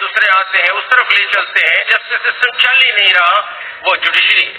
دوسرے آتے ہیں، اس طرف لے چلتے ہیں. جسٹس سسٹم چل ہی نہیں رہا، وہ جوڈیشری.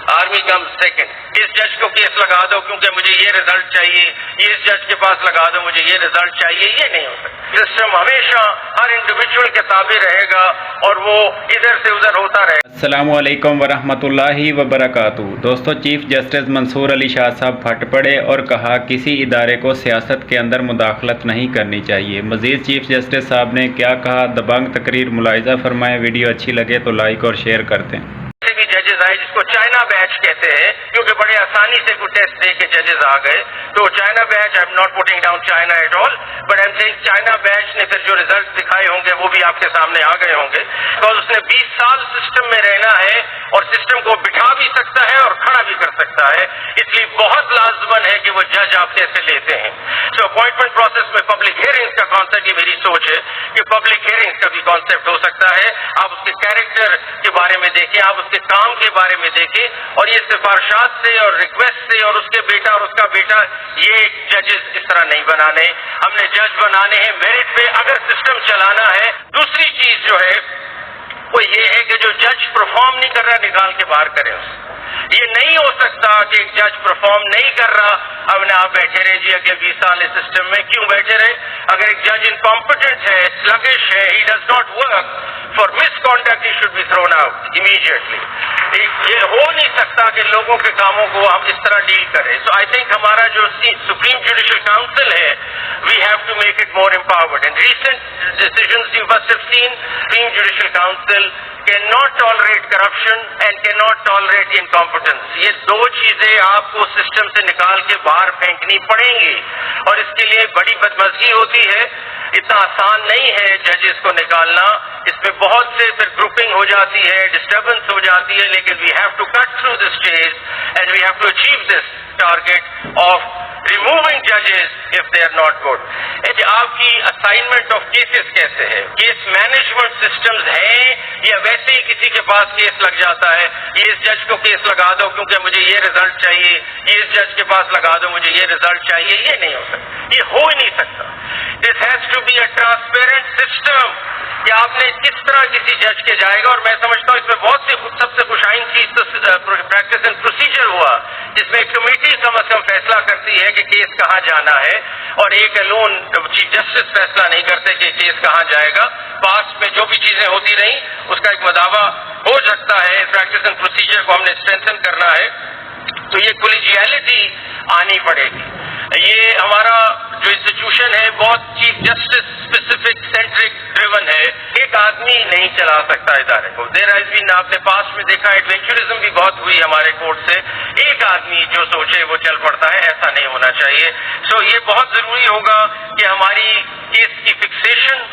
آرمی کم سیکنڈ. اس جج کو کیس لگا دو کیونکہ مجھے یہ رزلٹ چاہیے، یہ اس جج کے پاس لگا دو مجھے یہ رزلٹ چاہیے. یہ نہیں ہو سکتا. سسٹم ہمیشہ ہر انڈیویجول کے تابع رہے گا اور وہ ادھر سے ادھر ہوتا رہے گا. السلام علیکم ورحمۃ اللہ وبرکاتہ. دوستو، چیف جسٹس منصور علی شاہ صاحب پھٹ پڑے اور کہا کسی ادارے کو سیاست کے اندر مداخلت نہیں کرنی چاہیے. مزید چیف جسٹس صاحب نے کیا کہا، دبنگ تقریر ملاحظہ فرمائیں. ویڈیو اچھی لگے تو لائک اور شیئر کر دیں. بھی ججز آئے جس کو چائنا بیچ کہتے ہیں، کیونکہ بڑے آسانی سے کوئی ٹیسٹ دے کے ججز آ گئے. تو China beach, I am not putting down China at all, but I am seeing China beach نے پھر جو ریزلٹ دکھائے ہوں گے وہ بھی آپ کے سامنے آ گئے ہوں گے. بیکاز اس نے 20 سال سسٹم میں رہنا ہے اور سسٹم کو بٹھا بھی سکتا ہے اور کھڑا بھی کر سکتا ہے. اس لیے بہت لازمن ہے کہ وہ جج آپ سے لیتے ہیں. سو اپوائنٹمنٹ پروسیس میں پبلک ہیئرنگز کا کانسیپٹ، یہ میری سوچ ہے کہ پبلک ہیئرنگز کا بھی کانسیپٹ ہو سکتا ہے. آپ اس کے کیریکٹر کے بارے میں دیکھیں، آپ اس کے کام کے بارے میں دیکھیں، اور یہ سفارشات سے اور ریکویسٹ سے اور اس کے بیٹا اور اس کا بیٹا، یہ ججز اس طرح نہیں بنانے. ہم نے جج بنانے ہیں میرٹ پہ اگر سسٹم چلانا ہے. دوسری چیز جو ہے وہ یہ ہے کہ جو جج پرفارم نہیں کر رہا نکال کے باہر کریں اس کو. یہ نہیں ہو سکتا کہ ایک جج پرفارم نہیں کر رہا، اب نے آپ بیٹھے رہے جی اگلے 20 سال اس سسٹم میں. کیوں بیٹھے رہے؟ اگر ایک جج انکمپیٹنٹ ہے، سلگش ہے، he does not work, for misconduct he should be thrown out immediately. یہ ہو نہیں سکتا کہ لوگوں کے کاموں کو ہم اس طرح ڈیل کریں. سو آئی تھنک ہمارا جو سپریم جوڈیشل کاؤنسل ہے، we have to make it more empowered. And recent decisions you must have seen, Supreme Judicial Council can not tolerate corruption and can not tolerate incompetence. یہ دو چیزیں آپ کو system سے نکال کے باہر پھینکنی پڑیں گی، اور اس کے لیے بڑی بدمزگی ہوتی ہے. اتنا آسان نہیں ہے ججز کو نکالنا، اس میں بہت سے پھر گروپنگ ہو جاتی ہے، ڈسٹربنس ہو جاتی ہے. لیکن we have to cut through this stage and we have to achieve this target of removing ججز if they are not good. آپ کی اسائنمنٹ آف کیسز کیسے ہے؟ کیس مینجمنٹ سسٹمز ہیں یا ویسے ہی کسی کے پاس کیس لگ جاتا ہے، یہ اس جج کو کیس لگا دو کیونکہ مجھے یہ رزلٹ چاہیے، یہ اس جج کے پاس لگا دو مجھے یہ رزلٹ چاہیے. یہ نہیں ہو سکتا، یہ ہو ہی نہیں سکتا. This has to be a transparent system کہ آپ نے کس طرح کسی جج کے جائے گا. اور میں سمجھتا ہوں اس میں بہت سی سب سے خوش آئند چیز تو پریکٹس اینڈ پروسیجر ہوا، جس میں ایک کمیٹی کم از کم فیصلہ کرتی ہے کہ کیس کہاں جانا ہے، اور ایک الون چیف جسٹس فیصلہ نہیں کرتے کہ کیس کہاں جائے گا. پاسٹ میں جو بھی چیزیں ہوتی رہیں اس کا ایک مداوع ہو سکتا ہے. پریکٹس اینڈ پروسیجر کو ہم نے اسٹرینتھن کرنا ہے، تو یہ کولیجیلٹی آنی پڑے گی. یہ ہمارا جو انسٹیٹیوشن ہے بہت chief justice specific centric driven ہے. ایک آدمی نہیں چلا سکتا ادارے کو. دیر ہیز بین، آپ نے پاسٹ میں دیکھا ایڈونچرزم بھی بہت ہوئی ہمارے کورٹ سے. ایک آدمی جو سوچے وہ چل پڑتا ہے، ایسا نہیں ہونا چاہیے. سو یہ بہت ضروری ہوگا کہ ہماری کیس کی فکسیشن،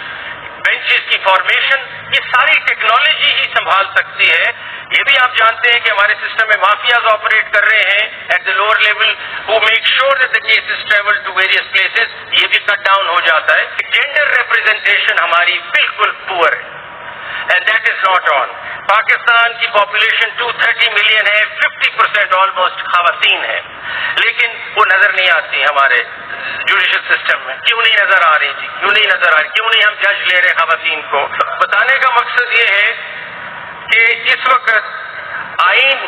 بینچز کی فارمیشن، یہ ساری ٹیکنالوجی ہی سنبھال سکتی ہے. یہ بھی آپ جانتے ہیں کہ ہمارے سسٹم میں مافیاز آپریٹ کر رہے ہیں at the lower level, who make sure that the cases travel to various places. یہ بھی کٹ ڈاؤن ہو جاتا ہے. جینڈر ریپرزنٹیشن ہماری بالکل پور ہے، and that is not on. Pakistan کی پاپولیشن 230 ملین ہے، 50% آلموسٹ خواتین ہے، لیکن وہ نظر نہیں آتی ہمارے جوڈیشل سسٹم میں. کیوں نہیں نظر آ رہی جی؟ کیوں نہیں نظر آ رہی؟ کیوں نہیں ہم جج لے رہے خواتین کو؟ بتانے کا مقصد یہ ہے کہ اس وقت آئین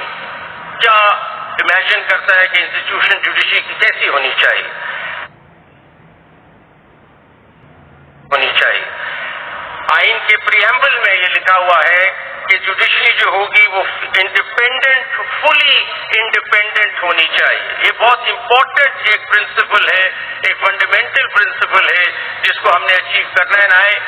کیا امیجن کرتا ہے کہ انسٹیٹیوشن جوڈیشری کی کیسی ہونی چاہیے. آئین کے پریمبل میں یہ لکھا ہوا ہے کہ جوڈیشری جو ہوگی وہ انڈیپینڈنٹ، فلی انڈیپینڈنٹ ہونی چاہیے. یہ بہت امپورٹنٹ ایک پرنسپل ہے، ایک فنڈامنٹل پرنسپل ہے جس کو ہم نے اچیو کرنا ہے.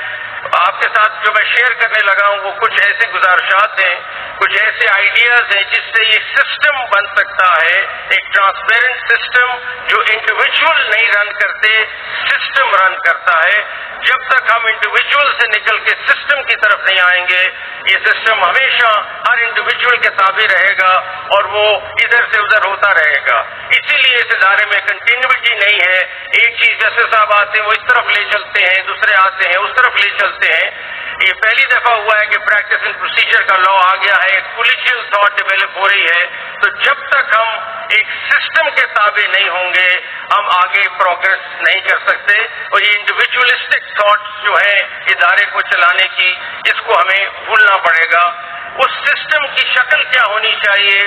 آپ کے ساتھ جو میں شیئر کرنے لگا ہوں وہ کچھ ایسے گزارشات ہیں، کچھ ایسے آئیڈیاز ہیں جس سے یہ سسٹم بن سکتا ہے، ایک ٹرانسپیرنٹ سسٹم جو انڈیویجول نہیں رن کرتے، سسٹم رن کرتا ہے. جب تک ہم انڈیویجول سے نکل کے سسٹم کی طرف نہیں آئیں گے، یہ سسٹم ہمیشہ ہر انڈیویجول کے تابع رہے گا اور وہ ادھر سے ادھر ہوتا رہے گا. اسی لیے اس ادارے میں کنٹینیوٹی نہیں ہے. ایک چیز جسٹس صاحب آتے ہیں وہ اس طرف لے چلتے ہیں، دوسرے آتے ہیں اس طرف لے چلتے ہیں. یہ پہلی دفعہ ہوا ہے کہ پریکٹس اینڈ پروسیجر کا لا آ گیا ہے، ایک کولیجیل تھاٹ ڈیولپ ہو رہی ہے. تو جب تک ہم ایک سسٹم کے تابع نہیں ہوں گے ہم آگے پروگرس نہیں کر سکتے. اور یہ انڈیویجولسٹک تھاٹس جو ہیں ادارے کو چلانے کی، اس کو ہمیں بھولنا پڑے گا. اس سسٹم کی شکل کیا ہونی چاہیے،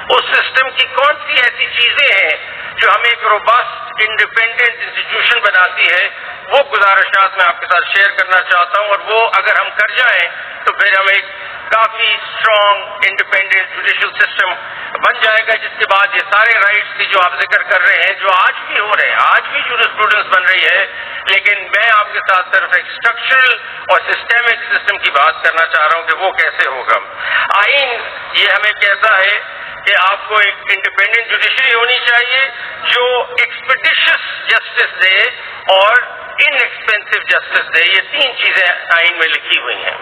اس سسٹم کی کون سی ایسی چیزیں ہیں جو ہمیں ایک روبسٹ انڈیپینڈنٹ انسٹیٹیوشن بناتی ہے، وہ گزارشات میں آپ کے ساتھ شیئر کرنا چاہتا ہوں. اور وہ اگر ہم کر جائیں تو پھر ہم ایک کافی اسٹرانگ انڈیپینڈنٹ جوڈیشل سسٹم بن جائے گا، جس کے بعد یہ سارے رائٹس کی جو آپ ذکر کر رہے ہیں، جو آج بھی ہو رہے ہیں، آج بھی جورسپروڈنس بن رہی ہے، لیکن میں آپ کے ساتھ صرف ایک اسٹرکچرل اور سسٹمک سسٹم کی بات کرنا چاہ رہا ہوں کہ وہ کیسے ہوگا. آئین یہ ہمیں کہتا ہے کہ آپ کو ایک انڈیپینڈنٹ جوڈیشری ہونی چاہیے جو ایکسپیڈیشس جسٹس دے اور ان ایکسپینسو جسٹس دے. یہ تین چیزیں آئین میں لکھی ہوئی ہیں،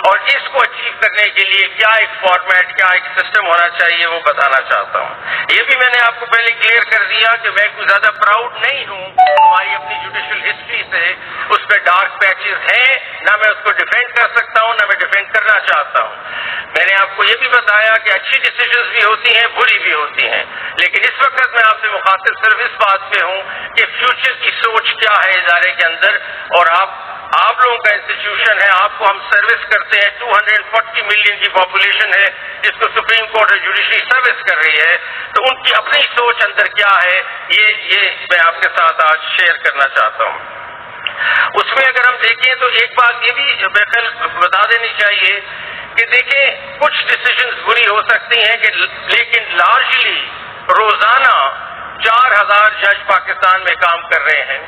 اور اس کو اچیو کرنے کے لیے کیا ایک فارمیٹ، کیا ایک سسٹم ہونا چاہیے وہ بتانا چاہتا ہوں. یہ بھی میں نے آپ کو پہلے کلیئر کر دیا کہ میں کوئی زیادہ پراؤڈ نہیں ہوں ہماری اپنی جوڈیشل ہسٹری سے. اس پہ ڈارک پیچز ہیں، نہ میں اس کو ڈیفینڈ کر سکتا ہوں، نہ میں ڈیفینڈ کرنا چاہتا ہوں. میں نے آپ کو یہ بھی بتایا کہ اچھی ڈیسیژنز بھی ہوتی ہیں، بری بھی ہوتی ہیں، لیکن اس وقت میں آپ سے مخاطب صرف اس بات پہ ہوں کہ فیوچر کی سوچ کیا ہے ادارے کے اندر. اور آپ لوگوں کا انسٹیٹیوشن ہے، آپ کو ہم سروس کرتے ہیں. 240 ملین کی پاپولیشن ہے جس کو سپریم کورٹ اور جوڈیشری سروس کر رہی ہے، تو ان کی اپنی سوچ اندر کیا ہے یہ میں آپ کے ساتھ آج شیئر کرنا چاہتا ہوں. اس میں اگر ہم دیکھیں تو ایک بات یہ بھی بتا دینی چاہیے کہ دیکھیں کچھ ڈیسیژنز بری ہو سکتی ہیں کہ لیکن لارجلی روزانہ 4000 جج پاکستان میں کام کر رہے ہیں،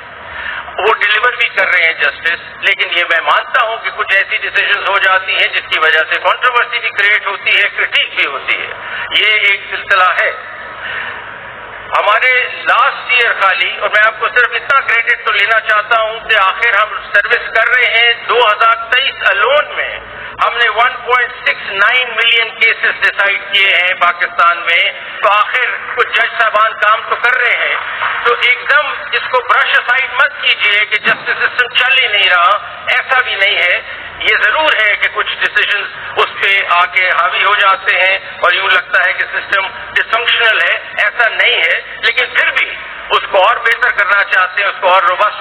وہ ڈیلیور بھی کر رہے ہیں جسٹس. لیکن یہ میں مانتا ہوں کہ کچھ ایسی ڈیسیژنز ہو جاتی ہیں جس کی وجہ سے کنٹروورسی بھی کریٹ ہوتی ہے، کرٹیک بھی ہوتی ہے. یہ ایک سلسلہ ہے. ہمارے لاسٹ ایئر خالی، اور میں آپ کو صرف اتنا کریڈٹ تو لینا چاہتا ہوں کہ آخر ہم سروس کر رہے ہیں 2023 الون میں ہم نے 1.69 ملین کیسز ڈیسائیڈ کیے ہیں پاکستان میں. تو آخر کچھ جج صاحبان کام تو کر رہے ہیں، تو ایک دم اس کو برش اسائڈ مت کیجئے کہ جسٹس سسٹم چل ہی نہیں رہا. ایسا بھی نہیں ہے. یہ ضرور ہے کہ کچھ ڈیسیژنز اس پہ آ کے حاوی ہو جاتے ہیں اور یوں لگتا ہے کہ سسٹم ڈس فنکشنل ہے. ایسا نہیں ہے، لیکن پھر بھی اس کو اور بہتر کرنا چاہتے ہیں، اس کو اور روبسٹ